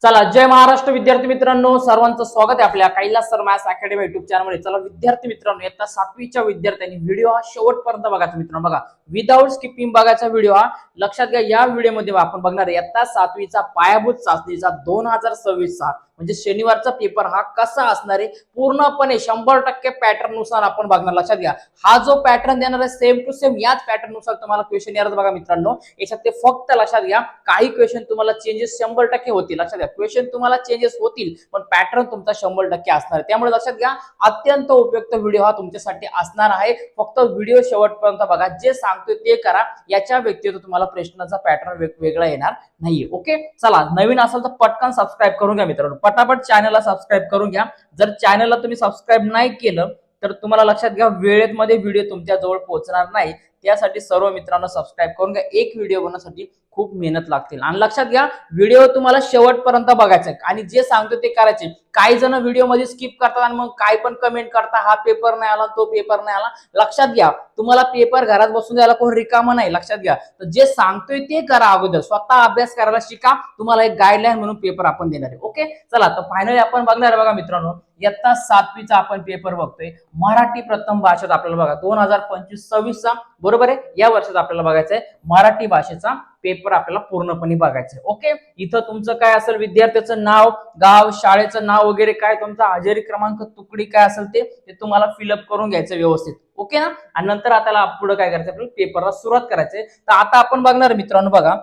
चला, जय महाराष्ट्र विद्यार्थी मित्रांनो, सर्वांचं स्वागत आहे आपल्या Kailas sir maths academy YouTube चॅनलमध्ये। चला विद्यार्थी मित्रांनो, इयत्ता 7वीच्या विद्यार्थ्यांनी व्हिडिओ हा शेवटपर्यंत बघायचा मित्रांनो। बघा, विदाउट स्किपिंग बघायचा व्हिडिओ हा। लक्षात घ्या, या व्हिडिओमध्ये आपण बघणार आहे इयत्ता 7वीचा पायाभूत चाचणीचा 2026चा म्हणजे शनिवारचा पेपर हा कसा असणार आहे, पूर्णपणे 100% पॅटर्न नुसार आपण बघणार। लक्षात घ्या, हा जो पॅटर्न देणार आहे सेम टू सेम याच पॅटर्न नुसार तुम्हाला क्वेश्चन येणार बघा मित्रांनो। याच्यात ते फक्त लक्षात घ्या, काही क्वेश्चन तुम्हाला चेंजेस 100% होतील। लक्षात घ्या, क्वेश्चन तुम्हाला चेंजेस होतील पण पॅटर्न तुमचा 100% असणार आहे। त्यामुळे लक्षात घ्या, अत्यंत उपयुक्त व्हिडिओ हा तुमच्यासाठी असणार आहे। फक्त व्हिडिओ शेवटपर्यंत बघा, जे सांगतोय ते करा, याच्या व्यतिरिक्त तुम्हाला प्रश्नाचा पॅटर्न वेगवेगळा येणार नाहीये। ओके, चला, नवीन असेल तर पटकन सबस्क्राईब करून घ्या मित्रांनो, पटापट चॅनलला सबस्क्राईब करून घ्या। जर चॅनलला तुम्ही सबस्क्राईब नाही केलं तर तुम्हाला लक्षात घ्या वेळेत मध्ये व्हिडिओ तुमच्या जवळ पोहोचणार नाही। त्यासाठी सर्व मित्रांनो सबस्क्राईब करून घ्या, एक व्हिडिओ बनवण्यासाठी खूप मेहनत लागतील। आणि लक्षात घ्या, व्हिडिओ तुम्हाला शेवटपर्यंत बघायचा आणि जे सांगतो ते करायचे। काही जण व्हिडिओ मध्ये स्किप करतात आणि मग काय पण कमेंट करता, हा पेपर नाही आला, तो पेपर नाही आला। लक्षात घ्या, तुम्हाला पेपर घरात बसून द्यायला कोण रिकामं नाही। लक्षात घ्या, तर जे सांगतोय ते करा, अगोदर स्वतः अभ्यास करायला शिका। तुम्हाला एक गाईडलाईन म्हणून पेपर आपण देणार आहे। ओके, चला, तर फायनली आपण बघणार आहे बघा मित्रांनो, इयत्ता 7वीचा आपण पेपर बघतोय मराठी प्रथम भाषेत। आपल्याला बघा 2025-26चा बरोबर आहे, या वर्षात आपल्याला बघायचं आहे मराठी भाषेचा पेपर आपल्याला पूर्णपणे बघायचं आहे। ओके, इथं तुमचं काय असेल, विद्यार्थ्याचं नाव, गाव, शाळेचं नाव वगैरे काय, तुमचा हजेरी क्रमांक, तुकडी काय असेल ते तुम्हाला फिलअप करून घ्यायचं व्यवस्थित। ओके ना, आणि नंतर आता पुढे काय करायचं, आपल्याला पेपरला सुरुवात करायची। तर आता आपण बघणार मित्रांनो, बघा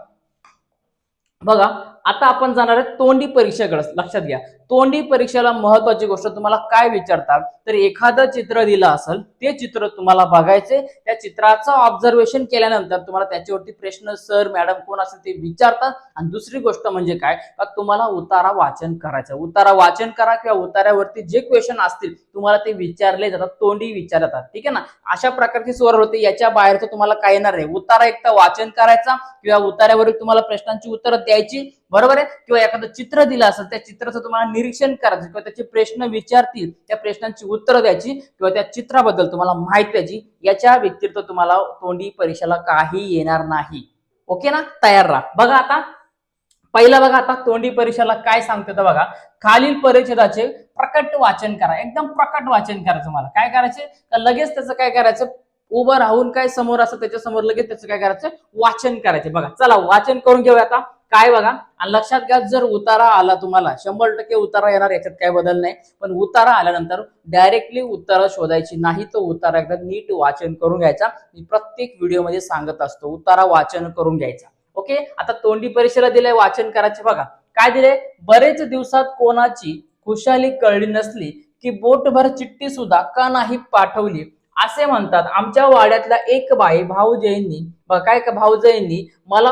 आता आपण जाणार आहे तोंडी परीक्षेकडे। लक्षात घ्या, तोंडी परीक्षेला महत्वाची गोष्ट तुम्हाला काय विचारतात, तर एखादं चित्र दिलं असेल, ते चित्र तुम्हाला बघायचे, त्या चित्राचं ऑब्झर्वेशन केल्यानंतर तुम्हाला त्याच्यावरती प्रश्न सर मॅडम कोण असेल ते विचारतात। आणि दुसरी गोष्ट म्हणजे काय, का तुम्हाला उतारा वाचन करायचं। उतारा वाचन करा किंवा उतार्यावरती जे क्वेश्चन असतील तुम्हाला ते विचारले जातात, तोंडी विचारतात। ठीक आहे ना, अशा प्रकारची स्वर होते। याच्या बाहेरचं तुम्हाला काय येणार नाही। उतारा एक तर वाचन करायचा किंवा उतार्यावरील तुम्हाला प्रश्नांची उत्तरं द्यायची, बरोबर आहे। किंवा एखादं चित्र दिलं असेल, त्या चित्राचं तुम्हाला निरीक्षण करायचं किंवा त्याचे प्रश्न विचारतील, त्या प्रश्नांची उत्तरं द्यायची किंवा त्या चित्राबद्दल तुम्हाला माहिती द्यायची। याच्या व्यतिरिक्त तुम्हाला तोंडी परीक्षेला काही येणार नाही। ओके ना, तयार राहा। बघा आता पहिला, बघा आता तोंडी परीक्षेला काय सांगते तर बघा, खालील परिच्छेदाचे प्रकट वाचन करा। एकदम प्रकट वाचन करायचं। मला काय करायचे, तर लगेच त्याचं काय करायचं, उभं राहून काय समोर असं त्याच्या समोर लगेच त्याचं काय करायचं, वाचन करायचे। बघा, चला वाचन करून घेऊया आता। काय बघा, आणि लक्षात घ्या, जर उतारा आला तुम्हाला 100% उतारा येणार, याच्यात काय बदल नाही। पण उतारा आल्यानंतर डायरेक्टली उत्तर शोधायची नाही, तो उतारा एकदा नीट वाचन करून घ्यायचा। मी प्रत्येक व्हिडिओ मध्ये सांगत असतो, उतारा वाचन करून घ्यायचा। ओके, आता तोंडी परीक्षेला दिलंय वाचन करायचे। बघा काय दिले, बरेच दिवसात कोणाची खुशाली कळली नसली की बोटभर चिठ्ठी सुद्धा का नाही पाठवली, असे म्हणतात आमच्या वाड्यातल्या एक बाई भाऊजयंनी, काय का भाऊजयंनी मला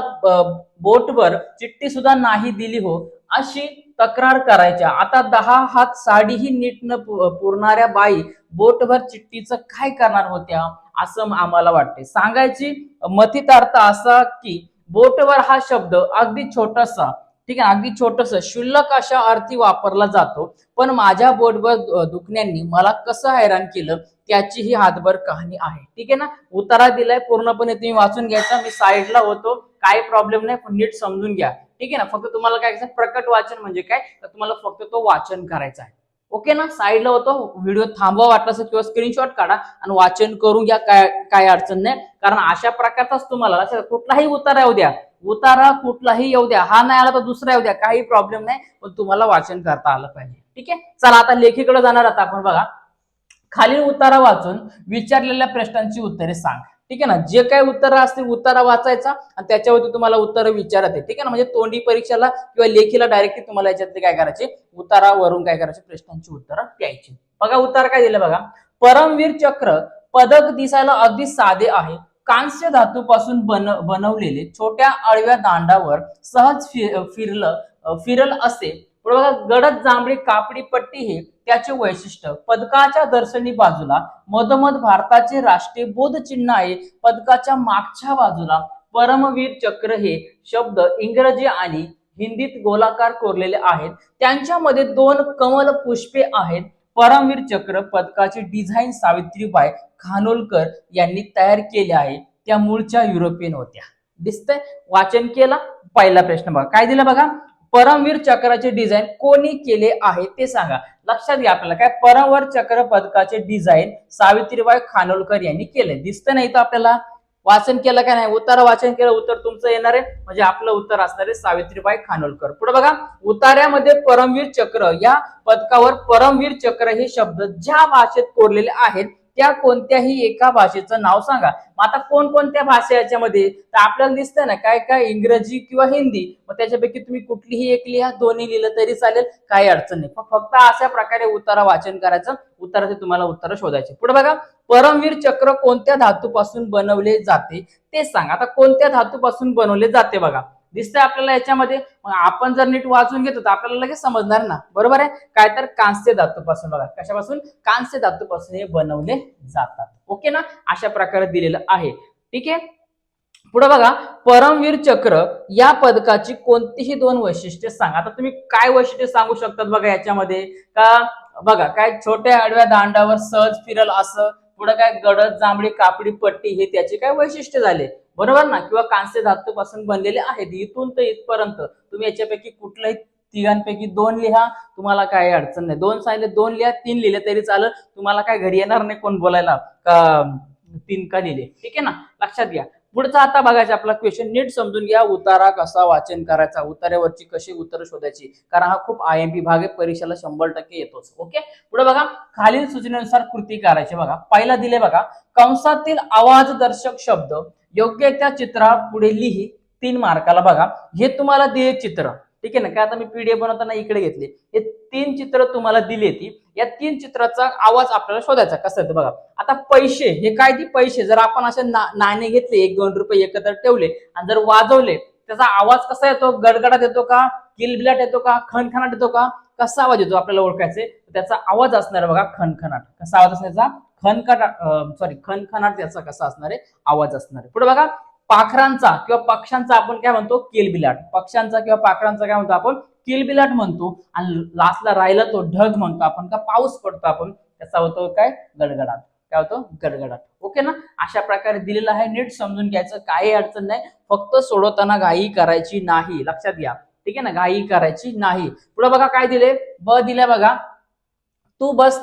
बोटभर चिठ्ठी सुद्धा नाही दिली हो, अशी तक्रार करायच्या। आता 10 हात साडीही नीट न पुरणाऱ्या बाई बोटभर चिठ्ठीचं काय करणार होत्या, असं आम्हाला वाटते। सांगायची मथितार्थ असा की बोटवर हा शब्द अगदी छोटासा, ठीक आहे, अगदी छोटस शुल्लक अशा अर्थी वापरला जातो, पण माझ्या बोटभर दुखण्यांनी मला कसं हैराण केलं त्याची ही हातभर कहाणी आहे। ठीक आहे ना, उतारा दिलाय पूर्णपणे तुम्ही वाचून घ्यायचा। मी साईडला होतो, काही प्रॉब्लेम नाही, पण नीट समजून घ्या। ठीक आहे ना, फक्त तुम्हाला काय करायचं, प्रकट वाचन म्हणजे काय, तर तुम्हाला फक्त तो वाचन करायचा आहे। ओके ना, साईडला होतो, व्हिडिओ थांबवा वाटलं किंवा स्क्रीनशॉट काढा आणि वाचन करून घ्या, काय अडचण नाही। कारण अशा प्रकारचाच तुम्हाला कुठलाही उतारा येऊ द्या, उतारा कुठलाही येऊ द्या, हा नाही आला तर दुसरा येऊ द्या, काही प्रॉब्लेम नाही, पण तुम्हाला वाचन करता आलं पाहिजे। ठीक आहे, चला आता लेखीकडे जाणार आता आपण। बघा, खालील उतारा वाचून विचारलेल्या प्रश्नांची उत्तरे सांग। ठीक आहे ना, जे काही उत्तर असतील उतारा वाचायचा आणि त्याच्यावरती तुम्हाला उत्तर विचारते। ठीक आहे ना, म्हणजे तोंडी परीक्षेला किंवा लेखीला डायरेक्टली तुम्हाला याच्यातले काय करायचे, उतारावरून काय करायचे, प्रश्नांची उत्तरं द्यायची। बघा उतार काय दिलं, बघा, परमवीर चक्र पदक दिसायला अगदी साधे आहे, कांस्य धातूपासून बनवलेले, छोट्या आडव्या दांडावर सहज फिरल असे। बघा, गडद जांभळी कापडी पट्टी हे त्याचे वैशिष्ट्य। पदकाच्या दर्शनी बाजूला मधोमध भारताचे राष्ट्रीय बोध चिन्ह आहे। पदकाच्या मागच्या बाजूला परमवीर चक्र हे शब्द इंग्रजी आणि हिंदीत गोलाकार कोरलेले आहेत, त्यांच्यामध्ये 2 कमल पुष्पे आहेत। परमवीर चक्र पदकाची डिझाईन सावित्रीबाई खानोलकर यांनी तयार केले आहे, त्या मूळच्या युरोपियन होत्या। दिसतंय, वाचन केला। पहिला प्रश्न बघा काय दिलं, बघा, परमवीर चक्राचे डिझाईन कोणी केले आहे ते सांगा. लक्षात घ्या आपल्याला काय परमवीर चक्र पदकाचे डिझाईन सावित्रीबाई खानोलकर यांनी केले. दिसतं नाही तर आपल्याला वाचन केलं का नाही, उत्तर वाचन केलं, उत्तर तुमचं येणार आहे म्हणजे आपलं उत्तर असणार आहे सावित्रीबाई खानोलकर. पुढे बघा उतार्यामध्ये परमवीर चक्र या पदकावर परमवीर चक्र हे शब्द ज्या भाषेत कोरलेले आहेत त्या कोणत्याही एका भाषेचं नाव सांगा. मग आता कोणकोणत्या भाषा याच्यामध्ये तर आपल्याला दिसतंय ना काय काय इंग्रजी किंवा हिंदी. मग त्याच्यापैकी तुम्ही कुठलीही एक लिहा, दोन्ही लिहिलं तरी चालेल, काही अडचण नाही. फक्त अशा प्रकारे उत्तर वाचन करायचं, उत्तराचे तुम्हाला उत्तर शोधायचे. पुढे बघा परमवीर चक्र कोणत्या धातूपासून बनवले जाते ते सांगा. आता कोणत्या धातूपासून बनवले जाते बघा दिसतंय आपल्याला याच्यामध्ये. मग आपण जर नीट वाचून घेतो तर आपल्याला लगेच समजणार ना, बरोबर आहे. काय तर कांस्य धातूपासून. बघा कशापासून, कांस्य धातूपासून हे बनवले जातात. ओके ना, अशा प्रकारे दिलेलं आहे. ठीक आहे. पुढे बघा परमवीर चक्र या पदकाची कोणतीही दोन वैशिष्ट्ये सांगा. आता तुम्ही काय वैशिष्ट्ये सांगू शकतात बघा याच्यामध्ये का बघा काय छोट्या आडव्या दांडावर सहज फिरल असं, पुढे काय गडद जांभळी कापडी पट्टी हे त्याचे काय वैशिष्ट्य झाले, बरोबर ना. किंवा कांस्य धातूपासून बनलेले आहेत. इथून तर इथपर्यंत तुम्ही याच्यापैकी कुठल्याही तिघांपैकी दोन लिहा, तुम्हाला काही अडचण नाही. दोन सांगितले दोन लिहा, तीन लिहिले तरी चालेल, तुम्हाला काय घरी येणार नाही कोण बोलायला का तीन का लिहिले. ठीक आहे ना, लक्षात घ्या. पुढचा आता बघायचा आपला क्वेश्चन नीट समजून घ्या. उतारा कसा वाचन करायचा, उतार्यावरची कशी उत्तर शोधायची, कारण हा खूप IMP भाग आहे, परीक्षेला 100% येतोच. ओके. पुढे बघा खालील सूचनेनुसार कृती करायची. बघा पहिला दिले बघा कंसातील आवाजदर्शक शब्द योग्य त्या चित्रा पुढे लिही 3 मार्काला. बघा हे तुम्हाला दिले चित्र, ठीक आहे ना. काय आता मी PDF बनवताना इकडे घेतले, हे 3 चित्र तुम्हाला दिली ती. या 3 चित्राचा आवाज आपल्याला शोधायचा. कसं आहे बघा आता पैसे हे काय, ती पैसे जर आपण असे नाणे घेतले 1-2 रुपये एकत्र ठेवले आणि जर वाजवले त्याचा आवाज कसा येतो, गडगडाट येतो का, किलबिलाट येतो का, खणखणाट येतो का, कसा आवाज येतो आपल्याला ओळखायचे. त्याचा आवाज असणार बघा खणखणाट. कसा आवाज असण्याचा, खणखणाट त्याचा कसा असणार आहे, आवाज असणार आहे. पुढे बघा पाखरांचा किंवा पक्ष्यांचा आपण काय म्हणतो, किलबिलाट. पक्ष्यांचा किंवा पाखरांचा काय म्हणतो आपण, किलबिलाट म्हणतो. आणि लास्टला राहिला तो ढग म्हणतो आपण का पाऊस पडतो आपण, त्याचा होतो काय, गडगडाट. काय होतो, गडगडाट. ओके ना, अशा प्रकारे दिलेलं आहे. नीट समजून घ्यायचं, काही अडचण नाही. फक्त सोडवताना घाई करायची नाही, लक्षात घ्या. ठीक आहे ना, घाई करायची नाही. पुढे बघा काय दिले, ब दिले बघा तू बस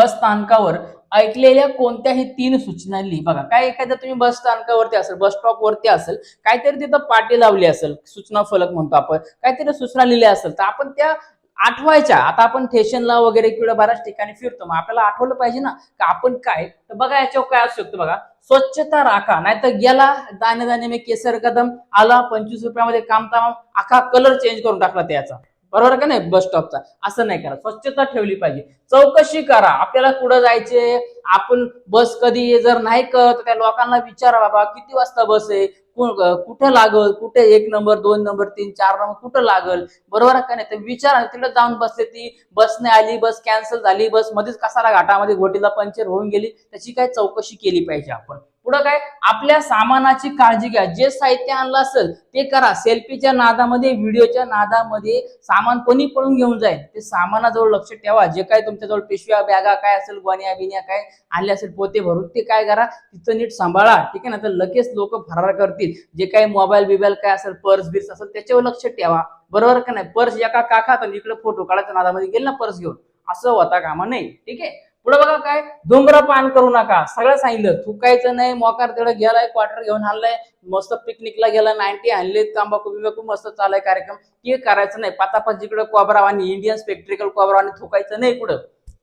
स्थानकावर ऐकलेल्या कोणत्याही 3 सूचना लिही. बघा काय एखाद्या तुम्ही बस स्थानकावरती असेल, बस स्टॉप वरती असेल, काहीतरी तिथं पाटी लावली असेल, सूचना फलक म्हणतो आपण, काहीतरी सूचना लिहिल्या असेल तर आपण त्या आठवायच्या. आता आपण स्टेशनला वगैरे किंवा बऱ्याच ठिकाणी फिरतो, मग आपल्याला आठवलं पाहिजे ना का आपण काय. तर बघा याच्यावर काय असू शकतो बघा, स्वच्छता राखा, नाहीतर गेला दाणे दाणे में केसर कदम, आला 25 रुपयामध्ये काम तमाम, अख्खा कलर चेंज करून टाकला त्याचा, बरोबर का नाही, बस स्टॉपचा. असं नाही करा, स्वच्छता ठेवली पाहिजे. चौकशी करा, आपल्याला कुठं जायचे, आपण बस कधी जर नाही कळत त्या लोकांना विचारा, बाबा किती वाजता बस आहे, कुठं लागल, कुठे 1 नंबर 2 नंबर 3 4 नंबर कुठं लागल, बरोबर का नाही. तर विचारा. तिकडे जाऊन बसले, ती बस नाही आली, बस कॅन्सल झाली, बस मध्येच कसाला घाटामध्ये घोटीला पंक्चर होऊन गेली, त्याची काय चौकशी केली पाहिजे आपण. पुढे काय आपल्या सामानाची काळजी घ्या, जे साहित्य आणलं असेल ते करा. सेल्फीच्या नादामध्ये, व्हिडिओच्या नादामध्ये सामान कोणी पळून घेऊन जाईल, ते सामानाजवळ लक्ष ठेवा. जे काय तुमच्याजवळ पिशव्या बॅगा काय असेल, गोण्या बिन्या काय आणले असेल पोते भरून, ते काय करा तिथं नीट सांभाळा. ठीक आहे ना, तर लगेच लोक फरार करतील. जे काही मोबाईल बिबाईल काय असेल, पर्स बिर्स असेल त्याच्यावर लक्ष ठेवा, बरोबर का नाही. पर्स एका काखात आणि इकडे फोटो काढायच्या नादामध्ये गेल ना पर्स घेऊन, असं होता कामा नाही. ठीक आहे. पुढे बघा काय धूम्रपान करू नका, सगळं सांगितलं. थुकायचं नाही, मोकार तेवढं गेलाय, क्वार्टर घेऊन आणलाय, मस्त पिकनिकला गेला, 90 आणले, तांबाखू बिंबाखू मस्त चालाय कार्यक्रम, ते करायचं नाही. पाचापाच जिकडे कोबरा आणि इंडियन स्पेक्ट्रिकल कोबरा आणि थुकायचं नाही कुठं.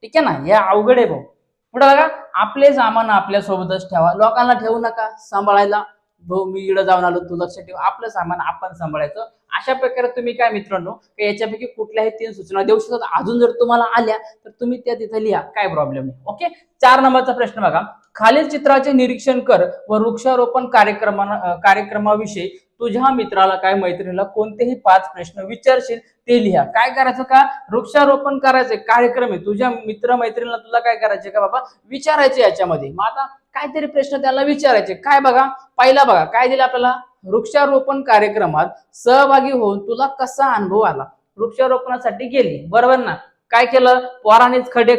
ठीक आहे ना, हे अवघड आहे भाऊ. पुढे बघा आपले सामान आपल्या सोबतच ठेवा, लोकांना ठेवू नका सांभाळायला. भाऊ मी इकडे जाऊन आलो, तू लक्ष ठेव, आपलं सामान आपण सांभाळायचं. अशा प्रकारे तुम्ही काय मित्रांनो याच्यापैकी कुठल्याही 3 सूचना देऊ शकता. अजून जर तुम्हाला आल्या तर तुम्ही त्या तिथे लिहा, काय प्रॉब्लेम नाही. ओके. 4 नंबरचा प्रश्न बघा, खालील चित्राचे निरीक्षण कर व वृक्षारोपण कार्यक्रमाविषयी तुझ्या मित्राला काय मैत्रिणीला कोणतेही 5 प्रश्न विचारशील ते लिहा. काय करायचं का, वृक्षारोपण करायचे कार्यक्रम आहे, तुझ्या मित्र मैत्रिणीला तुला काय करायचे का बाबा विचारायचे याच्यामध्ये. मग आता काहीतरी प्रश्न त्याला विचारायचे. काय बघा पहिला बघा काय दिलं आपल्याला, वृक्षारोपण कार्यक्रमात सहभागी होऊन तुला कसा अनुभव आला. वृक्षारोपणासाठी गेली, बरोबर ना. काय केलं, पोरांनीच खड्डे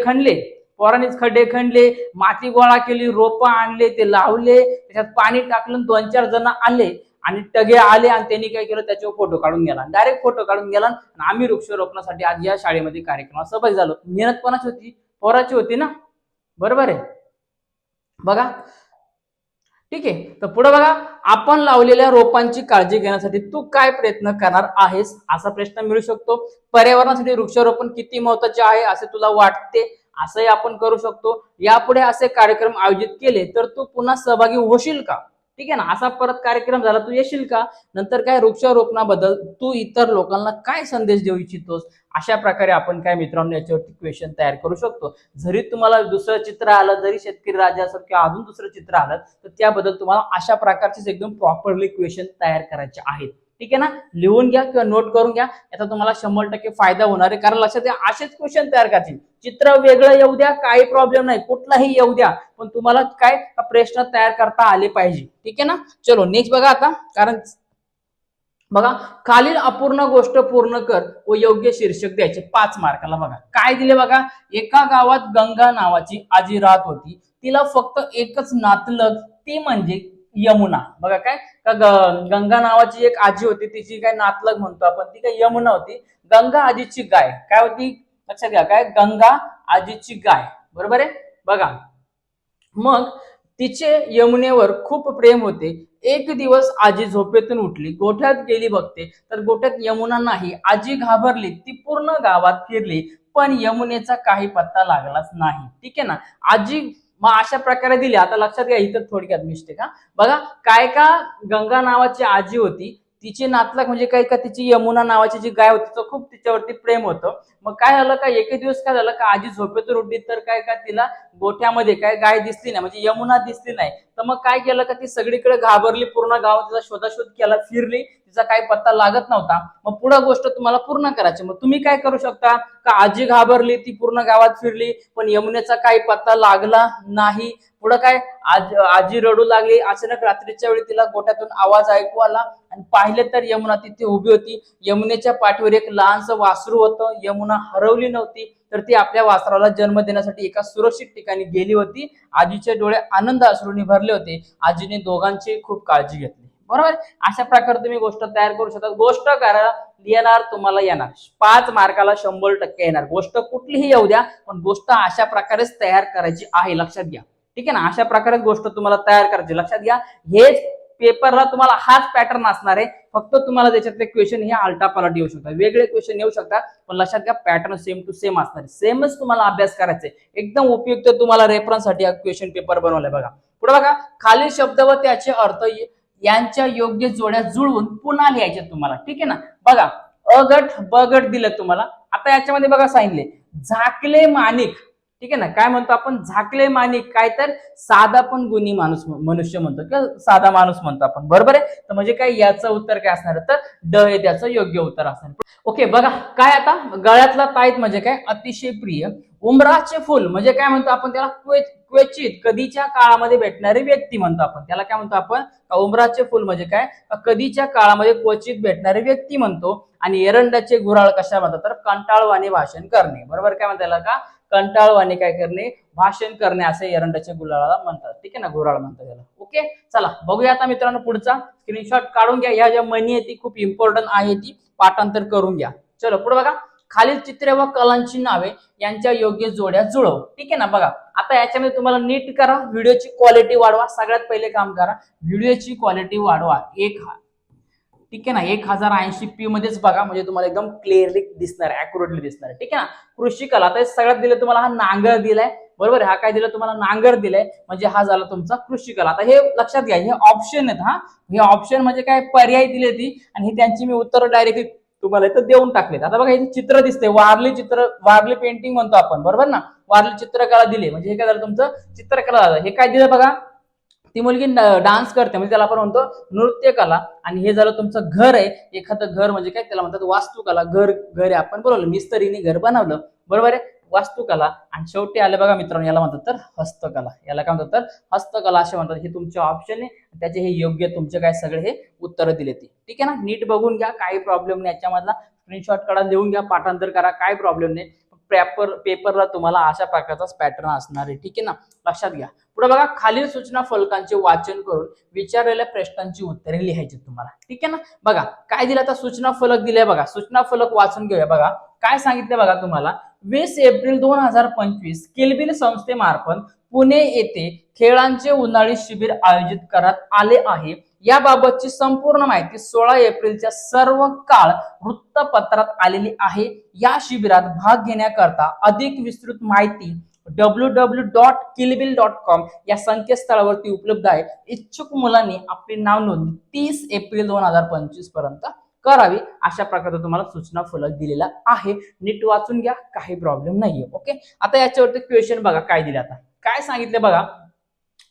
खणले, माती गोळा केली, रोपं आणले, ते लावले, त्याच्यात पाणी टाकलं, 2-4 जण आले आणि टगे आले आणि त्यांनी काय केलं, त्याच्यावर फोटो काढून गेला, डायरेक्ट फोटो काढून गेला आणि आम्ही वृक्षारोपणासाठी आज या शाळेमध्ये कार्यक्रमात सहभागी झालो. मेहनत कोणाची होती? पोराची होती ना, बरोबर आहे. बघा ठीक आहे. तर पुढे बघा, आपण लावलेल्या रोपांची काळजी घेण्यासाठी तू काय प्रयत्न करणार आहेस, असा प्रश्न मिळू शकतो. पर्यावरणासाठी वृक्षारोपण किती महत्वाचे आहे असे तुला वाटते, असंही आपण करू शकतो. यापुढे असे कार्यक्रम आयोजित केले तर तू पुन्हा सहभागी होशील का? ठीक आहे ना, असा परत कार्यक्रम झाला तू येशील का? नंतर काय, वृक्षारोपणाबद्दल तू इतर लोकांना काय संदेश देऊ इच्छितोस? अशा प्रकारे आपण काय मित्रांनो याच्यावरती क्वेश्चन तयार करू शकतो. जरी तुम्हाला दुसरं चित्र आलं, जरी शेतकरी राजा असेल किंवा अजून दुसरं चित्र आलं, तर त्याबद्दल तुम्हाला अशा प्रकारचेच एकदम प्रॉपरली क्वेश्चन तयार करायचे आहेत. ठीक आहे ना, लिहून घ्या किंवा नोट करून घ्या, याचा तुम्हाला 100% फायदा होणार आहे. कारण लक्षात घ्या, असेच क्वेश्चन तयार करायचे. चित्र वेगळं येऊ द्या, काही प्रॉब्लेम नाही, कुठलाही येऊ द्या, पण तुम्हाला काय प्रश्न तयार करता आले पाहिजे. ठीक आहे ना. चलो नेक्स्ट बघा आता, कारण बघा, खालील अपूर्ण गोष्ट पूर्ण कर व योग्य शीर्षक द्यायचे 5 मार्काला. बघा काय दिले, बघा, एका गावात गंगा नावाची आजी राहत होती. तिला फक्त एकच नातलग, ती म्हणजे यमुना. बघा काय, गंगा नावाची एक आजी होती, तिची काय नातलग म्हणतो आपण, ती काय यमुना होती. गंगा आजीची गाय काय होती, लक्षात घ्या, काय, गंगा आजीची गाय, बरोबर आहे. बघा मग तिचे यमुनेवर खूप प्रेम होते. एक दिवस आजी झोपेतून उठली, गोठ्यात गेली, बघते तर गोठ्यात यमुना नाही. आजी घाबरली, ती पूर्ण गावात फिरली, पण यमुनेचा काही पत्ता लागलाच नाही. ठीक आहे ना. आजी मग अशा प्रकारे दिली. आता लक्षात घ्या, इथं थोडक्यात मिस्टेक हा. बघा काय, का गंगा नावाची आजी होती, तिची नातलग म्हणजे काय, का तिची यमुना नावाची जी गाय होती, तो खूप तिच्यावरती प्रेम होतं. मग काय झालं, का एक दिवस काय झालं, का आजी झोपेतून उठली, तर काय, का तिला गोठ्यामध्ये काय गाय दिसली नाही, म्हणजे यमुना दिसली नाही. तर मग काय केलं, का ती सगळीकडे घाबरली, पूर्ण गावात तिचा शोधाशोध केला, फिरली, तिचा काही पत्ता लागत नव्हता. मग पुढे गोष्ट तुम्हाला पूर्ण करायची. मग तुम्ही काय करू शकता, का आजी घाबरली, ती पूर्ण गावात फिरली, पण यमुनेचा काही पत्ता लागला नाही. पुढे काय, आजी रडू लागली. अचानक रात्रीच्या वेळी तिला गोठ्यातून आवाज ऐकू आला आणि पाहिले तर यमुना तिथे उभी होती. यमुनेच्या पाठीवर एक लहानसं वासरू होतं. यमुना हरवली नव्हती, तर ती आपल्या वासराला जन्म देण्यासाठी एका सुरक्षित ठिकाणी गेली होती. आजीचे डोळे आनंद अश्रूंनी भरले होते. आजीने दोघांची खूप काळजी घेतली. बरोबर. अशा प्रकारे तुम्ही गोष्ट तयार करू शकता. गोष्ट करा, येणार तुम्हाला येणार 5 मार्काला 100% येणार. गोष्ट कुठलीही येऊ द्या, पण गोष्ट अशा प्रकारेच तयार करायची आहे, लक्षात घ्या. ठीक आहे ना, अशा प्रकारे गोष्ट तुम्हाला तयार करायची, लक्षात घ्या. हेच पेपरला तुम्हाला हाच पॅटर्न असणार आहे, फक्त तुम्हाला त्याच्यातले क्वेश्चन हे आलटापालट येऊ शकतात, वेगळे क्वेश्चन येऊ शकतात, पण लक्षात घ्या पॅटर्न सेम टू सेम असणार आहे. सेमच तुम्हाला अभ्यास करायचा आहे. एकदम उपयुक्त तुम्हाला रेफरन्ससाठी हा क्वेश्चन पेपर बनवलाय. बघा पुढे, बघा खालील शब्द व त्याचे अर्थ यांच्या योग्य जोड्या जुळवून पुन्हा लिहायचे तुम्हाला. ठीक आहे ना. बघा अगट बगट दिलं तुम्हाला. आता याच्यामध्ये बघा सांगितले झाकले माणिक. ठीक आहे ना, काय म्हणतो आपण, झाकले माणिक, काय तर साधा पण गुणी माणूस, मनुष्य म्हणतो किंवा साधा माणूस म्हणतो आपण, बरोबर आहे. तर म्हणजे काय, याचं उत्तर काय असणार, तर ड हे त्याचं योग्य उत्तर असणार. ओके बघा काय, आता गळ्यातला ताईत म्हणजे काय, अतिशय प्रिय. उंबराचे फुल म्हणजे काय म्हणतो आपण, त्याला क्वचित कधीच्या काळामध्ये भेटणारी व्यक्ती म्हणतो आपण, त्याला काय म्हणतो आपण, उंबराचे फुल म्हणजे काय, कधीच्या काळामध्ये क्वचित भेटणारी व्यक्ती म्हणतो. आणि एरंडाचे गुऱ्हाळ कशा म्हणतात, तर कंटाळवाणे भाषण करणे. बरोबर, काय म्हणतात त्याला, का कंटाळवाणे काय करणे, भाषण करणे, असे एरंडाच्या गुऱ्हाळाला म्हणतात. ठीक आहे ना, गुऱ्हाळ म्हणतात त्याला. ओके चला बघूया आता मित्रांनो पुढचा. स्क्रीनशॉट काढून घ्या, ह्या ज्या म्हणी आहे ती खूप इम्पॉर्टंट आहे, ती पाठांतर करून घ्या. चलो पुढे बघा, खालील चित्रे व कलांची नावे यांच्या योग्य जोड्या जुळव. ठीक आहे ना. बघा आता याच्यामध्ये तुम्हाला नीट करा, व्हिडिओची क्वालिटी वाढवा. सगळ्यात पहिले काम करा, व्हिडिओची क्वालिटी वाढवा. ठीक आहे ना, 1080p मध्येच बघा, म्हणजे तुम्हाला एकदम क्लिअरली दिसणार, अॅक्युरेटली दिसणार. ठीक आहे ना. कृषी कला, आता सगळ्यात दिलं तुम्हाला, हा नांगर दिलाय, बरोबर. हा काय दिला तुम्हाला, नांगर दिलाय, म्हणजे हा झाला तुमचा कृषी कला. आता हे लक्षात घ्या, हे ऑप्शन आहेत. हा हे ऑप्शन म्हणजे काय, पर्याय दिले ती, आणि हे त्यांची मी उत्तर डायरेक्टली तुम्हाला इथं देऊन टाकलेत. आता बघा हे चित्र दिसते, वारली पेंटिंग म्हणतो आपण, बरोबर ना. वारली चित्रकला दिली, म्हणजे हे काय झालं तुमचं चित्रकला झालं. हे काय दिलं बघा, ती मुलगी डान्स करते, म्हणजे त्याला आपण म्हणतो नृत्य कला. आणि हे झालं तुमचं घर आहे, एखादं घर म्हणजे काय, त्याला म्हणतात वास्तुकला. घर आहे आपण बोलवलं, मिस्त्रीने घर बनवलं, बरोबर आहे, वास्तुकला. आणि शेवटी आले बघा मित्रांनो, याला म्हणतात तर हस्तकला. याला काय म्हणतात, तर हस्तकला असे म्हणतात. हे तुमचे ऑप्शन आहे, त्याचे हे योग्य तुमचे काय सगळे हे उत्तर दिले ते. ठीक आहे ना. नीट बघून घ्या, काही प्रॉब्लेम नाही याच्यामधला. स्क्रीनशॉट काढा, लिहून घ्या, पाठांतर करा, काय प्रॉब्लेम नाही. पेपरला तुम्हाला अशा प्रकारचा पॅटर्न असणार आहे, ठीक आहे ना, लक्षात घ्या. पुढे बघा, खालील सूचना फलकांचे वाचन करून विचारलेल्या प्रश्नांची उत्तरे लिहायची तुम्हाला, ठीक आहे ना. बघा काय दिलं, आता सूचना फलक दिले बघा, सूचना फलक वाचून घेऊया. बघा काय सांगितलं बघा तुम्हाला, 20 एप्रिल 2025 किलबिल संस्थेमार्फत पुणे येथे खेळांचे उन्हाळी शिबिर आयोजित करण्यात आले आहे. याबाबतची संपूर्ण माहिती 16 एप्रिलच्या सर्व काळ वृत्तपत्रात आलेली आहे. या शिबिरात भाग घेण्याकरता अधिक विस्तृत माहिती www.kilbil.com या संकेतस्थळावरती उपलब्ध आहे. इच्छुक मुलांनी आपले नाव नोंदणी 30 एप्रिल 2025 पर्यंत करावी. अशा प्रकारचा तुम्हाला सूचना फलक दिलेला आहे. नीट वाचून घ्या, काही प्रॉब्लेम नाहीये. ओके, आता याच्यावरती क्वेश्चन बघा काय दिले. आता काय सांगितले बघा,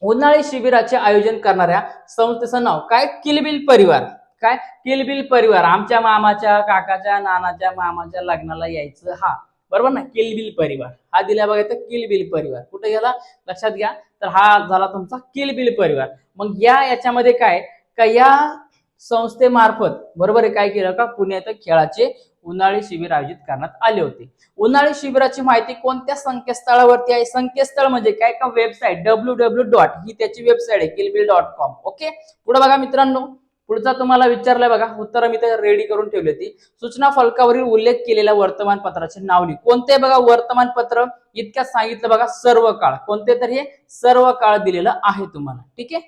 उन्हाळी शिबिराचे आयोजन करणाऱ्या संस्थेचं नाव काय, किलबिल परिवार. काय, किलबिल परिवार. आमच्या मामाच्या, काकाच्या, नानाच्या, मामाच्या लग्नाला यायचं, हा बरोबर ना, किलबिल परिवार हा दिला बघा. तर किलबिल परिवार कुठे गेला लक्षात घ्या. तर हा झाला तुमचा किलबिल परिवार. मग याच्यामध्ये काय का, या संस्थेमार्फत बरोबर आहे काय केलं का, पुण्यात खेळाचे उन्हाळी शिबिर आयोजित करण्यात आले होते. उन्हाळी शिबिराची माहिती कोणत्या संकेतस्थळावरती आहे, संकेतस्थळ म्हणजे काय का, वेबसाईट www. ही त्याची वेबसाईट आहे kilbil.com. ओके, पुढे बघा मित्रांनो, पुढचा तुम्हाला विचारलाय बघा, उत्तर मी तर रेडी करून ठेवली होती. सूचना फलकावरील उल्लेख केलेल्या वर्तमानपत्राचे नाव लिह. कोणते बघा वर्तमानपत्र, इतक्यात सांगितलं बघा, सर्व काळ. कोणते तर हे सर्व काळ दिलेलं आहे तुम्हाला, ठीक आहे.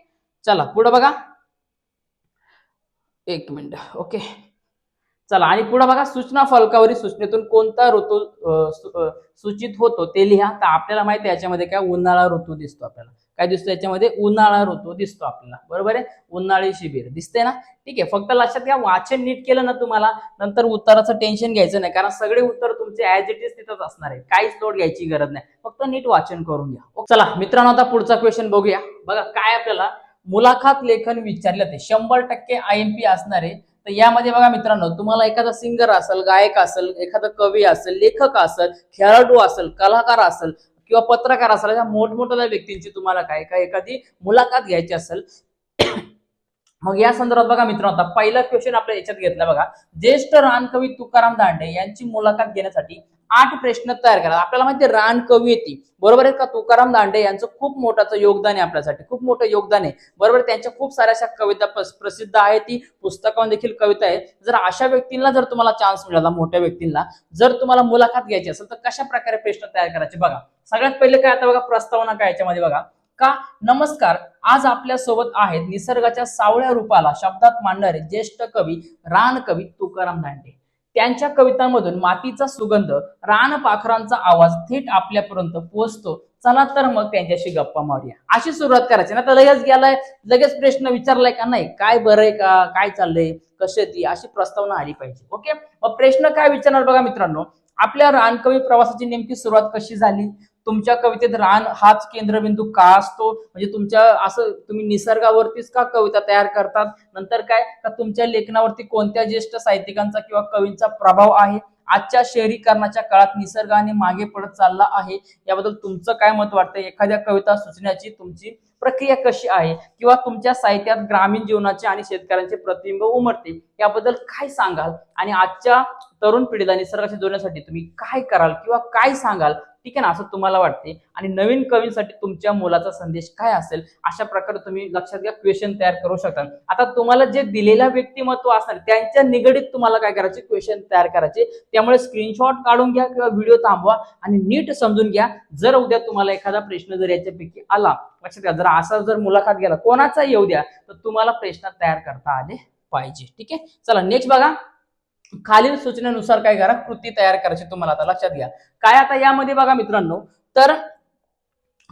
चला पुढे बघा, एक मिनिट. ओके, चला आणि पुढे बघा, सूचना फलकावरील सूचनेतून कोणता ऋतू सूचित होतो ते लिहा. तर आपल्याला माहिती आहे याच्यामध्ये काय, उन्हाळा ऋतू दिसतो. आपल्याला काय दिसतो याच्यामध्ये, उन्हाळा ऋतू दिसतो आपल्याला, बरोबर आहे. उन्हाळी शिबिर दिसते ना, ठीक आहे. फक्त लक्षात घ्या, वाचन नीट केलं ना तुम्हाला नंतर उत्तराचं टेन्शन घ्यायचं नाही, कारण सगळे उत्तर तुमचे ऍज इट इज तिथंच असणार आहे, काहीच लोड घ्यायची गरज नाही, फक्त नीट वाचन करून घ्या. चला मित्रांनो, आता पुढचा क्वेश्चन बघूया. बघा काय आपल्याला मुलाखत लेखन विचारले ते 100% IMP असणार आहे. तर यामध्ये बघा मित्रांनो, तुम्हाला एखादा सिंगर असेल, गायक असेल, एखादा कवी असेल, लेखक असेल, खेळाडू असेल, कलाकार असेल किंवा पत्रकार असेल, या मोठमोठ्या व्यक्तींची तुम्हाला काय काय एखादी मुलाखत घ्यायची असेल. मग या संदर्भात बघा मित्रांनो, आता पहिला क्वेश्चन आपल्या याच्यात घेतला बघा, ज्येष्ठ रानकवी तुकाराम दांडे यांची मुलाखत घेण्यासाठी 8 प्रश्न तयार करा. आपल्याला माहिती रानकवी येते, बरोबर आहे का, तुकाराम दांडे यांचं खूप मोठं योगदान आहे आपल्यासाठी, खूप मोठं योगदान आहे, बरोबर. त्यांच्या खूप साऱ्या अशा कविता प्रसिद्ध आहेत, ती पुस्तकांमध्ये देखील कविता आहे. जर अशा व्यक्तींना जर तुम्हाला चान्स मिळाला, मोठ्या व्यक्तींना जर तुम्हाला मुलाखत घ्यायची असेल तर कशा प्रकारे प्रश्न तयार करायचे बघा. सगळ्यात पहिले काय, आता बघा प्रस्तावना काय याच्यामध्ये बघा का, नमस्कार, आज आपल्या सोबत आहेत निसर्गाच्या सावळ्या रूपाला शब्दात मांडणारे ज्येष्ठ कवी रानकवी तुकाराम दांडे. त्यांच्या कवितांमधून मातीचा सुगंध, रानपाखरांचा आवाज थेट आपल्यापर्यंत पोहोचतो. चला तर मग त्यांच्याशी गप्पा मारूया. अशी सुरुवात करायची ना, तर लगेच गेलाय, लगेच प्रश्न विचारलाय का नाही, काय बरं आहे का, काय चाललंय, कशी ती, अशी प्रस्तावना आली पाहिजे. ओके, मग प्रश्न काय विचारणार बघा मित्रांनो, आपल्या रानकवी प्रवासाची नेमकी सुरुवात कशी झाली, तुमच्या कवितेत रान हाच केंद्रबिंदू का असतो, म्हणजे तुमच्या असं तुम्ही निसर्गावरतीच का कविता तयार करतात, नंतर काय का तुमच्या लेखनावरती कोणत्या ज्येष्ठ साहित्यिकांचा किंवा कवींचा प्रभाव आहे, आजच्या शहरीकरणाच्या काळात निसर्गाने मागे पडत चालला आहे, याबद्दल तुमचं काय मत वाटतं, एखाद्या कविता सुचण्याची तुमची प्रक्रिया कशी आहे, किंवा तुमच्या साहित्यात ग्रामीण जीवनाचे आणि शेतकऱ्यांचे प्रतिबिंब उमटते, याबद्दल काय सांगाल, आणि आजच्या तरुण पिढीला निसर्गाशी जोडण्यासाठी तुम्ही काय कराल किंवा काय सांगाल, ठीक आहे ना, असं तुम्हाला वाटते. आणि नवीन कवींसाठी तुमच्या मोलाचा संदेश काय असेल, अशा प्रकारे तुम्ही लक्षात घ्या क्वेश्चन तयार करू शकता. आता तुम्हाला जे दिलेलं व्यक्तिमत्व असणार त्यांच्या निगडीत तुम्हाला काय करायचे, क्वेश्चन तयार करायचे. त्यामुळे स्क्रीनशॉट काढून घ्या किंवा व्हिडिओ थांबवा आणि नीट समजून घ्या. जर उद्या तुम्हाला एखादा प्रश्न जर याच्यापैकी आला, लक्षात घ्या, जर असा जर मुलाखत गेला कोणाचा येऊ द्या, तर तुम्हाला प्रश्न तयार करता आले पाहिजे. ठीक आहे, चला नेक्स्ट बघा, खालील सूचनेनुसार काय करा, कृती तयार करायची तुम्हाला. आता लक्षात घ्या काय, आता यामध्ये बघा मित्रांनो, तर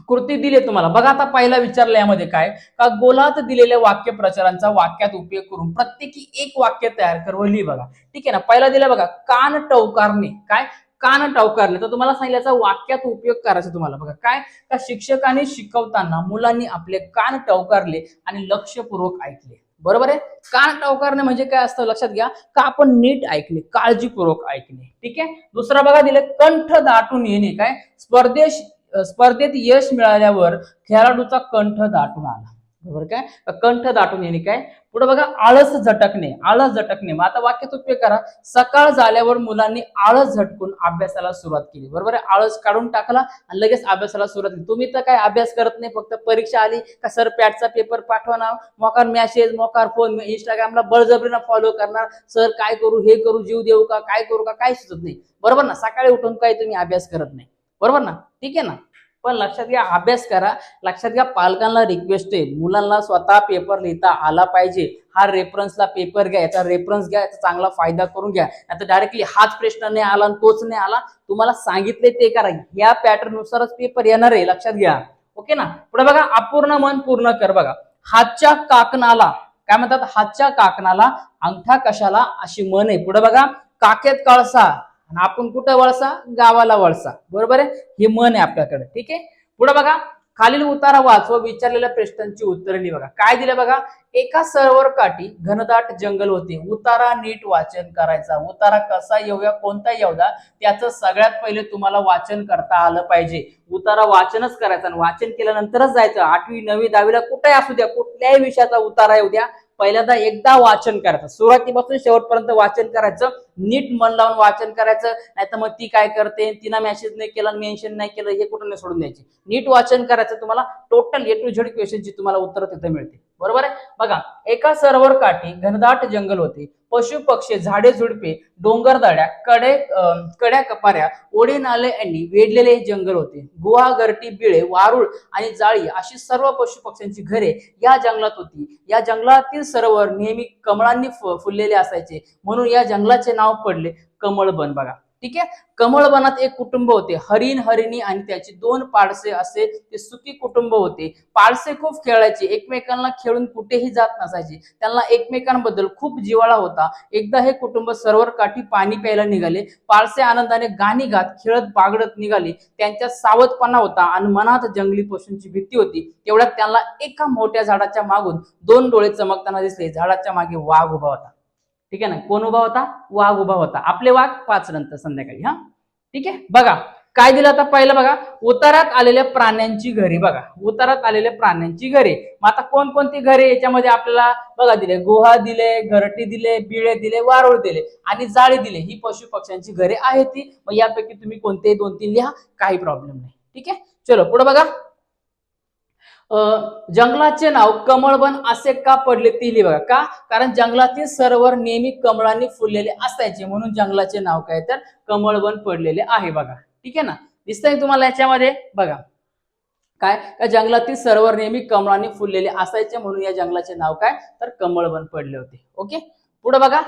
कृती दिली तुम्हाला बघा. आता पहिला विचारलं यामध्ये काय का, गोलात दिलेल्या वाक्य प्रचारांचा वाक्यात उपयोग करून प्रत्येकी एक वाक्य तयार कर व लिही. बघा ठीक आहे ना, पहिला दिलं बघा, कान टवकारणे. काय, कान टवकारणे, तर तुम्हाला सांगितल्याचा वाक्यात उपयोग करायचा तुम्हाला. बघा काय का, शिक्षकांनी शिकवताना मुलांनी आपले कान टवकारले आणि लक्षपूर्वक ऐकले. बरोबर आहे, कान टवकारणे म्हणजे काय असतं लक्षात घ्या का, आपण नीट ऐकले, काळजीपूर्वक ऐकले. ठीक आहे, दुसरा बघा दिले, कंठ दाटून येणे. काय, स्पर्धेत यश मिळाल्यावर खेळाडूचा कंठ दाटून आला. बरोबर काय कंठ दाटून येणे काय पुढे बघा आळस झटकणे आळस झटकणे मग आता वाक्यात उपयोग करा सकाळ झाल्यावर मुलांनी आळस झटकून अभ्यासाला सुरुवात केली बरोबर आहे आळस काढून टाकला आणि लगेच अभ्यासाला सुरुवात केली तुम्ही तर काय अभ्यास करत नाही फक्त परीक्षा आली का सर पॅटचा पेपर पाठवा ना मोकार मेसेज मोकार फोन इंस्टाग्रामला बळजबरीनं फॉलो करणार सर काय करू हे करू जीव देऊ का काय करू का काय सुचत नाही बरोबर ना सकाळी उठून काय तुम्ही अभ्यास करत नाही बरोबर ना ठीक आहे ना पण लक्षात घ्या अभ्यास करा लक्षात घ्या पालकांना रिक्वेस्ट आहे मुलांना स्वतः पेपर लिहिता आला पाहिजे हा रेफरन्सला पेपर घ्या याचा रेफरन्स घ्या याचा चांगला फायदा करून घ्या आता डायरेक्टली हाच प्रश्न नाही आला तोच नाही आला तुम्हाला सांगितले ते करा या पॅटर्न नुसारच पेपर येणार आहे लक्षात घ्या ओके ना पुढे बघा अपूर्ण मन पूर्ण कर बघा हातच्या काकणाला काय म्हणतात हातच्या काकणाला अंगठा कशाला अशी मन आहे पुढे बघा काखेत कळसा आणि आपण कुठं वळसा गावाला वळसा बरोबर आहे ही मन आहे आपल्याकडे ठीक आहे पुढे बघा खालील उतारा वाचवा विचारलेल्या प्रश्नांची उत्तरे लिहा बघा काय दिलं बघा एका सरोवर काठी घनदाट जंगल होते उतारा नीट वाचन करायचा उतारा कसा येऊया कोणता येऊया त्याचं सगळ्यात पहिले तुम्हाला वाचन करता आलं पाहिजे उतारा वाचनच करायचं आणि वाचन केल्यानंतरच जायचं 8वी 9वी 10वीला कुठेही असू द्या कुठल्याही विषयाचा उतारा येऊ द्या पहिल्यांदा एकदा वाचन करायचं सुरुवातीपासून शेवटपर्यंत वाचन करायचं नीट मन लावून वाचन करायचं नाही तर मग ती काय करते तिला मेसेज नाही केला मेन्शन नाही केलं हे कुठं नाही सोडून द्यायचे नीट वाचन करायचं तुम्हाला टोटल A to Z क्वेश्चनची तुम्हाला उत्तर तिथे मिळते बरोबर आहे बघा एका सरोवर काठी घनदाट जंगल होते पशु पक्षी झाडे झुडपे डोंगरदऱ्या कड्या कपाऱ्या ओढे नाले यांनी वेढलेले जंगल होते गुहा गरटी बिळे वारुळ आणि जाळी अशी सर्व पशु पक्ष्यांची घरे या जंगलात होती या जंगलातील सरोवर नेहमी कमळांनी फुललेले असायचे म्हणून या जंगलाचे नाव पडले कमळबन बघा ठीक आहे कमळबनात एक कुटुंब होते हरिण हरिणी आणि त्याची 2 पाडसे असे ते सुखी कुटुंब होते पाडसे खूप खेळायचे एकमेकांना खेळून कुठेही जात नसायचे त्यांना एकमेकांबद्दल खूप जिव्हाळा होता एकदा हे कुटुंब सरोवर काठी पाणी प्यायला निघाले पाडसे आनंदाने गाणी गात खेळत बागडत निघाले त्यांच्यात सावधपणा होता आणि मनात जंगली पशूंची भीती होती तेवढ्यात त्यांना एका मोठ्या झाडाच्या मागून 2 डोळे चमकताना दिसले झाडाच्या मागे वाघ उभा होता ठीक आहे ना कोण उभा होता वाघ उभा होता आपले वाघ 5 नंतर संध्याकाळी हा ठीक आहे बघा काय दिलं आता पहिलं बघा उतारात आलेल्या प्राण्यांची घरे बघा उतारात आलेल्या प्राण्यांची घरे मग आता कोणकोणती घरे याच्यामध्ये आपल्याला बघा दिले गुहा दिले घरटी दिले बिळे दिले वारुळ दिले आणि जाळी दिले ही पशु पक्ष्यांची घरे आहेत ती मग यापैकी तुम्ही कोणते 2-3 लिहा काही प्रॉब्लेम नाही ठीक आहे चलो पुढे बघा जंगलाचे नाव कमळबन असे का पडले ते लिहा बघा का कारण जंगलातील सरोवर नेहमी कमळांनी फुललेले असायचे म्हणून जंगलाचे नाव काय तर कमळबन पडलेले आहे बघा ठीक आहे ना दिसतंय तुम्हाला याच्यामध्ये बघा काय का जंगलातील सरोवर नेहमी कमळांनी फुललेले असायचे म्हणून या जंगलाचे नाव काय तर कमळबन पडले होते ओके पुढे बघा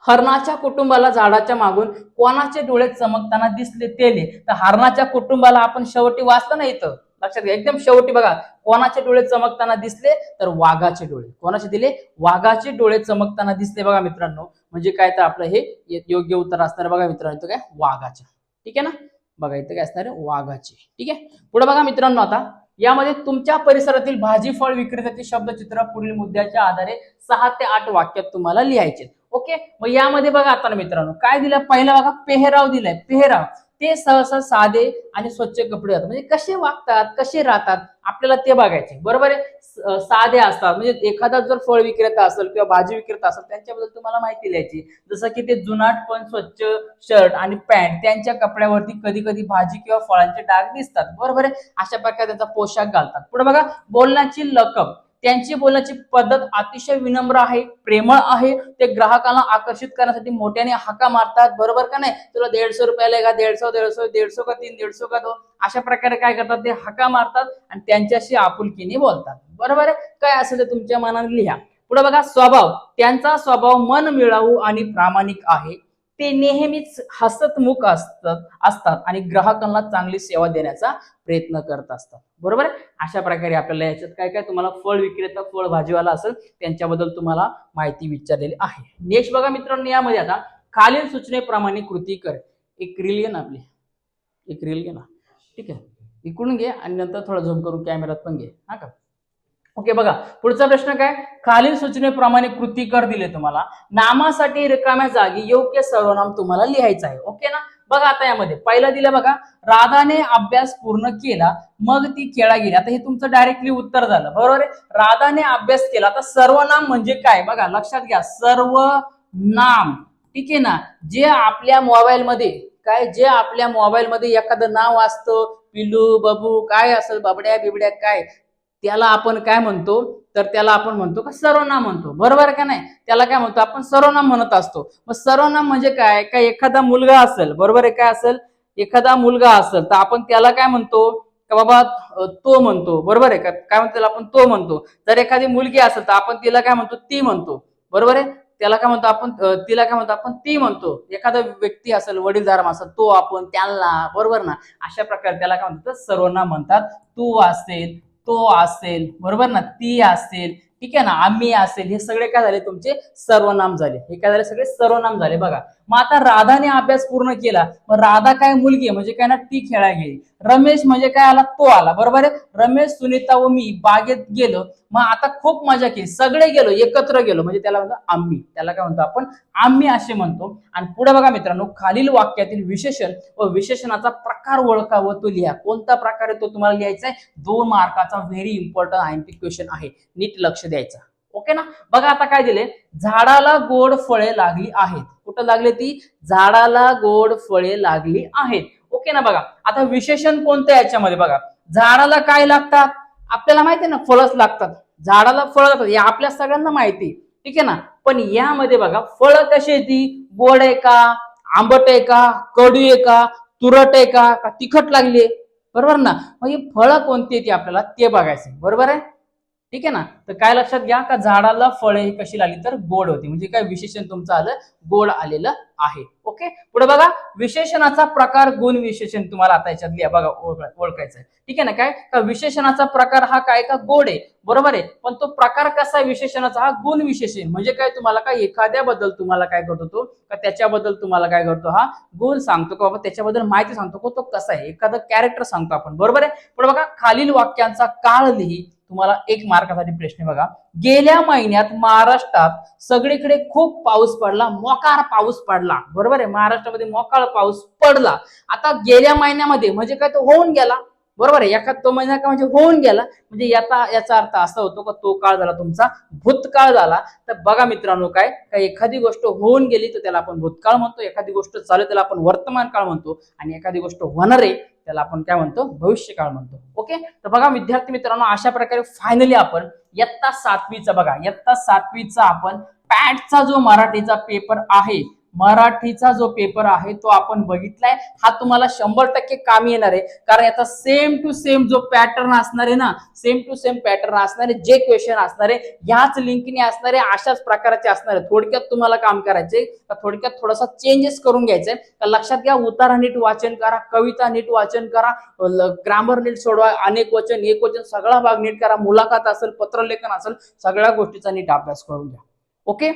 हरणाच्या कुटुंबाला झाडाच्या मागून कोणाचे डोळे चमकताना दिसले तेले तर हरणाच्या कुटुंबाला आपण शेवटी वाचलं ना इथं लक्षात घ्या एकदम शेवटी बघा कोणाचे डोळे चमकताना दिसले तर वाघाचे डोळे कोणाचे दिले वाघाचे डोळे चमकताना दिसले बघा मित्रांनो म्हणजे काय तर आपलं हे योग्य उत्तर असणार बघा मित्रांनो इथं काय वाघाचे ठीक आहे ना बघा इथं काय असणार आहे वाघाचे ठीक आहे पुढे बघा मित्रांनो आता यामध्ये तुमच्या परिसरातील भाजी फळ विक्रेत्याचे शब्दचित्र पुढील मुद्द्याच्या आधारे 6 ते 8 वाक्यात तुम्हाला लिहायचे ओके मग यामध्ये बघा आता ना मित्रांनो काय दिलं पहिला बघा पेहराव दिलाय पेहराव ते सहसा साधे आणि स्वच्छ कपडे असतात म्हणजे कसे वागतात कसे राहतात आपल्याला ते बघायचे बरोबर आहे साधे असतात म्हणजे एखादा जर फळ विक्रेता असेल किंवा भाजी विक्रेता असेल त्यांच्याबद्दल तुम्हाला माहिती लिहायची जसं की ते जुनाट पण स्वच्छ शर्ट आणि पॅन्ट त्यांच्या कपड्यावरती कधी कधी भाजी किंवा फळांचे डाग दिसतात बरोबर आहे अशा प्रकारे त्यांचा पोशाख घालतात पुढे बघा बोलण्याची लकब त्यांची बोलण्याची पद्धत अतिशय विनम्र आहे प्रेमळ आहे ते ग्राहकांना आकर्षित करण्यासाठी मोठ्याने हाका मारतात बरोबर का नाही तुला 150 रुपयाला का 150 का 3 150 का 2 अशा प्रकारे काय करतात ते हाका मारतात आणि त्यांच्याशी आपुलकीने बोलतात बरोबर आहे काय असेल ते तुमच्या मनाने लिहा पुढे बघा स्वभाव त्यांचा स्वभाव मन मिळावू आणि प्रामाणिक आहे ते नेहमीच हसतमुख असतात आणि ग्राहकांना चांगली सेवा देण्याचा प्रयत्न करत असतात बरोबर अशा प्रकारे आपल्याला याच्यात काय काय तुम्हाला फळ विक्रेता फळ भाजीवाला असेल त्यांच्याबद्दल तुम्हाला माहिती विचारलेली आहे नेक्स्ट बघा मित्रांनो यामध्ये आता खालील सूचनेप्रमाणे कृती कर एक रील घे ना आपली एक रील घे ना ठीक आहे इकडून घे आणि नंतर थोडं झूम करून कॅमेऱ्यात पण घे हा का ओके बघा पुढचा प्रश्न काय खालील सूचनेप्रमाणे कृती कर दिले तुम्हाला नामासाठी रिकाम्या जागी योग्य सर्वनाम तुम्हाला लिहायचं आहे ओके ना बघा आता यामध्ये पहिलं दिलं बघा, राधाने अभ्यास पूर्ण केला मग ती खेळा गेली. आता हे तुमचं डायरेक्टली उत्तर झालं, बरोबर आहे. राधाने अभ्यास केला. आता सर्वनाम म्हणजे काय बघा, लक्षात घ्या, सर्वनाम, ठीक आहे ना. जे आपल्या मोबाईल मध्ये काय, जे आपल्या मोबाईल मध्ये एखादं नाव असतं, पिलू बबू काय असेल, बाबड्या बिबड्या काय, त्याला आपण काय म्हणतो, तर त्याला आपण म्हणतो का सर्वनाम म्हणतो, बरोबर का नाही. त्याला काय म्हणतो आपण, सर्वनाम म्हणत असतो. मग सर्वनाम म्हणजे काय, काय एखादा मुलगा असेल, बरोबर आहे, काय असेल, एखादा मुलगा असेल तर आपण त्याला काय म्हणतो का बाबा तो म्हणतो, बरोबर आहे का, काय म्हणतो त्याला आपण तो म्हणतो. जर एखादी मुलगी असेल तर आपण तिला काय म्हणतो, ती म्हणतो, बरोबर आहे. त्याला काय म्हणतो आपण, तिला काय म्हणतो आपण, ती म्हणतो. एखादा व्यक्ती असेल, वडीलधारा असेल, तो आपण त्यांना, बरोबर ना. अशा प्रकारे त्याला काय म्हणतात, सर्वनाम म्हणतात. तू असेल, तो असेल, बरोबर ना, ती असेल, ठीक आहे ना, आम्ही असेल, हे सगळे काय झाले तुमचे सर्वनाम झाले. हे काय झाले, सगळे सर्वनाम झाले. बघा मग आता राधाने अभ्यास पूर्ण केला, मग राधा काय मुलगी म्हणजे काय ना, ती खेळा गेली. रमेश म्हणजे काय आला, तो आला, बरोबर आहे. रमेश, सुनीता व मी बागेत गेलो, मग आता खूप मजा केली, सगळे गेलो, एकत्र गेलो, म्हणजे त्याला म्हणतो आम्ही, त्याला काय म्हणतो आपण, आम्ही असे म्हणतो. आणि पुढे बघा मित्रांनो, खालील वाक्यातील विशेषण व विशेषणाचा प्रकार ओळखा व तो लिहा. कोणता प्रकार आहे तो तुम्हाला लिहायचा आहे. 2 मार्काचा व्हेरी इम्पॉर्टंट आयएमपी क्वेश्चन आहे, नीट लक्ष द्यायचं, ओके ना. बघा आता काय दिले, झाडाला गोड फळे लागली आहेत. कुठं लागले ती, झाडाला गोड फळे लागली आहेत, ओके ना. बघा आता विशेषण कोणतं याच्यामध्ये, बघा झाडाला काय लागतात, आपल्याला माहिती आहे ना, फळच लागतात, झाडाला फळ लागतात, हे आपल्या सगळ्यांना माहिती, ठीक आहे ना. पण यामध्ये बघा फळ कशी आहे, ती गोड आहे का, आंबट आहे का, कडू आहे का, तुरट आहे का, तिखट लागली, बरोबर ना. मग ही फळं कोणती ती आपल्याला ते बघायचं, बरोबर आहे, ठीक आहे ना. तर काय लक्षात घ्या का, झाडाला फळे कशी लागली, तर गोड होती, म्हणजे काय विशेषण तुमचं आलं, गोड आलेलं आहे, ओके. पुढे बघा, विशेषणाचा प्रकार गुण विशेषण तुम्हाला आता याच्यात लिहा, बघा ओळखायचं आहे, ठीक आहे ना. काय का विशेषणाचा प्रकार हा काय का गोड आहे, बरोबर आहे. पण तो प्रकार कसा आहे विशेषणाचा, हा गुण विशेषण, म्हणजे काय तुम्हाला काय एखाद्याबद्दल तुम्हाला काय करतो तो, का त्याच्याबद्दल तुम्हाला काय करतो, हा गुण सांगतो, का बाबा त्याच्याबद्दल माहिती सांगतो, को तो कसा आहे, एखादं कॅरेक्टर सांगतो आपण, बरोबर आहे. पुढे बघा, खालील वाक्यांचा काळ लिही. तुम्हाला 1 मार्कासाठी प्रश्न बघा, गेल्या महिन्यात महाराष्ट्रात सगळीकडे खूप पाऊस पडला, मोकार पाऊस पडला, बरोबर आहे. महाराष्ट्रामध्ये मोकार पाऊस पडला. आता गेल्या महिन्यामध्ये म्हणजे काय, तो होऊन गेला, बरोबर आहे. एखाद तो महिना का म्हणजे होऊन गेला, म्हणजे याचा अर्थ असा होतो का तो काळ झाला तुमचा भूतकाळ झाला. तर बघा मित्रांनो, काय एखादी गोष्ट होऊन गेली तर त्याला आपण भूतकाळ म्हणतो, एखादी गोष्ट चालू त्याला आपण वर्तमान काळ म्हणतो, आणि एखादी गोष्ट होणार आहे त्याला आपण काय म्हणतो, भविष्यकाळ म्हणतो, ओके. तर बघा विद्यार्थी मित्रांनो, अशा प्रकारे फायनली आपण इयत्ता 7वीचा बघा, इयत्ता 7वीचा आपण पॅटचा जो मराठीचा पेपर आहे, मराठीचा जो पेपर आहे तो आपण बघितलाय. हा तुम्हाला 100% कामी येणार आहे, कारण याचा सेम टू सेम जो पॅटर्न असणार आहे ना, सेम टू सेम पॅटर्न असणार आहे, जे क्वेश्चन असणार आहे ह्याच लिंकने असणार आहे, अशाच प्रकारचे असणार आहे. थोडक्यात तुम्हाला काम करायचे, थोडक्यात थोडासा चेंजेस करून घ्यायचे. तर लक्षात घ्या, उतारा नीट वाचन करा, कविता नीट वाचन करा, ग्रामर नीट सोडवा, अनेक वचन एक वचन सगळा भाग नीट करा, मुलाखत असेल, पत्रलेखन असेल, सगळ्या गोष्टीचा नीट अभ्यास करून घ्या, ओके.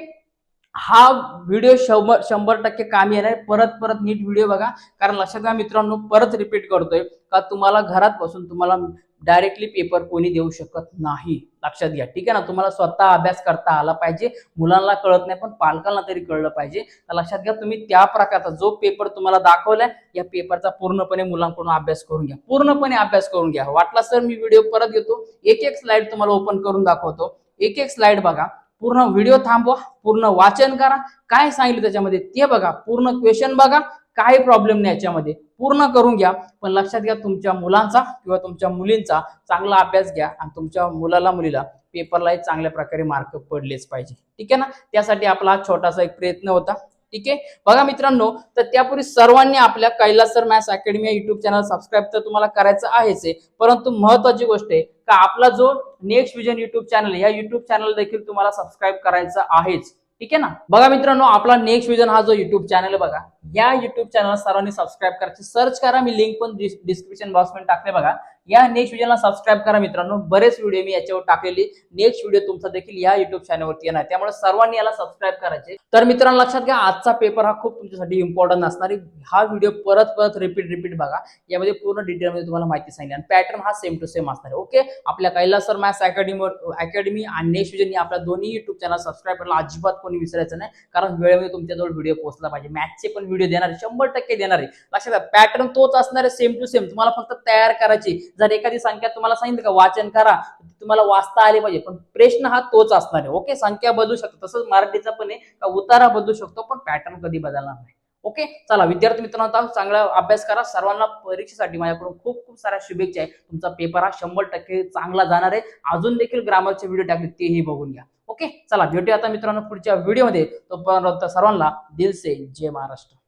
हा व्हिडिओ 100% कामी येणार. परत नीट व्हिडिओ बघा, कारण लक्षात घ्या मित्रांनो, परत रिपीट करतोय का तुम्हाला घरात बसून तुम्हाला डायरेक्टली पेपर कोणी देऊ शकत नाही, लक्षात घ्या, ठीक आहे ना. तुम्हाला स्वतः अभ्यास करता आला पाहिजे, मुलांना कळत नाही पण पालकांना तरी कळलं पाहिजे. तर लक्षात घ्या, तुम्ही त्या प्रकारचा जो पेपर तुम्हाला दाखवलाय या पेपरचा पूर्णपणे मुलांकडून अभ्यास करून घ्या, पूर्णपणे अभ्यास करून घ्या. वाटला सर मी व्हिडिओ परत घेतो, एक स्लाइड तुम्हाला ओपन करून दाखवतो, एक स्लाइड बघा, पूर्ण व्हिडिओ थांबवा, पूर्ण वाचन करा, काय सांगितलं त्याच्यामध्ये ते बघा, पूर्ण क्वेश्चन बघा, काही प्रॉब्लेम नाही याच्यामध्ये, पूर्ण करून घ्या. पण लक्षात घ्या, तुमच्या मुलांचा किंवा तुमच्या मुलींचा चांगला अभ्यास घ्या, आणि तुमच्या मुलाला मुलीला पेपरलाही चांगल्या प्रकारे मार्क पडलेच पाहिजे, ठीक आहे ना. त्यासाठी आपला हा छोटासा एक प्रयत्न होता, ठीक आहे. बघा मित्रांनो, तर त्यापूर्वी सर्वांनी आपल्या कैलास सर मॅथ्स अकॅडमी या युट्यूब चॅनल सबस्क्राईब तर तुम्हाला करायचं आहेच आहे, परंतु महत्वाची गोष्ट आहे का आपला जो नेक्स्ट विजन युट्यूब चॅनल, या युट्यूब चॅनल देखील तुम्हाला सबस्क्राईब करायचं आहेच, ठीक आहे ना. बघा मित्रांनो, आपला नेक्स्ट विजन हा जो युट्यूब चॅनल आहे बघा, या युट्यूब चॅनल सर्वांनी सबस्क्राईब करायचे, सर्च करा, मी लिंक पण डिस्क्रिप्शन बॉक्स मध्ये टाकले बघा. या नेक्स्ट व्हिडिओला सबस्क्राईब करा मित्रांनो, बरेच व्हिडिओ मी याच्यावर टाकलेली, नेक्स्ट व्हिडिओ तुमचा देखील या युट्यूब चॅनलवरती येणार, त्यामुळे सर्वांनी याला सबस्क्राईब करायचे. तर मित्रांनो लक्षात घ्या, आजचा पेपर हा खूप तुमच्यासाठी इम्पॉर्टंट असणार आहे. हा व्हिडिओ परत रिपीट बघा, यामध्ये पूर्ण डिटेल मध्ये तुम्हाला माहिती सांगितली, आणि पॅटर्न हा सेम टू सेम असणार आहे, ओके. आपल्या कैलास सर मॅथ्स अकॅडमी आणि नेक्स्ट विजन आपल्या दोन्ही युट्यूब चॅनल सबस्क्राईब करायला अजिबात कोणी विसरायचं नाही, कारण वेळेमध्ये तुमच्याजवळ व्हिडिओ पोहोचला पाहिजे. मॅथ्सचे पण व्हिडिओ देणार आहे, 100% देणार आहे. लक्षात घ्या, पॅटर्न तोच असणार आहे, सेम टू सेम. तुम्हाला फक्त तयार करायची. जर एखादी संख्या तुम्हाला सांगितलं का वाचन करा, तुम्हाला वाचता आली पाहिजे, पण प्रश्न हा तोच असणार आहे. ओके, संख्या बदलू शकतो, तसंच मराठीचा पण आहे का उतारा बदलू शकतो, पण पॅटर्न कधी बदलणार नाही. ओके, चला विद्यार्थी मित्रांनो, आता चांगला अभ्यास करा. सर्वांना परीक्षेसाठी माझ्याकडून खूप खूप साऱ्या शुभेच्छा आहे. तुमचा पेपर हा 100% चांगला जाणार आहे. अजून देखील ग्रामरचे व्हिडिओ टाकले, तेही बघून घ्या. ओके, चला भेटूया आता मित्रांनो पुढच्या व्हिडिओमध्ये. तोपर्यंत सर्वांना दिल से जय महाराष्ट्र.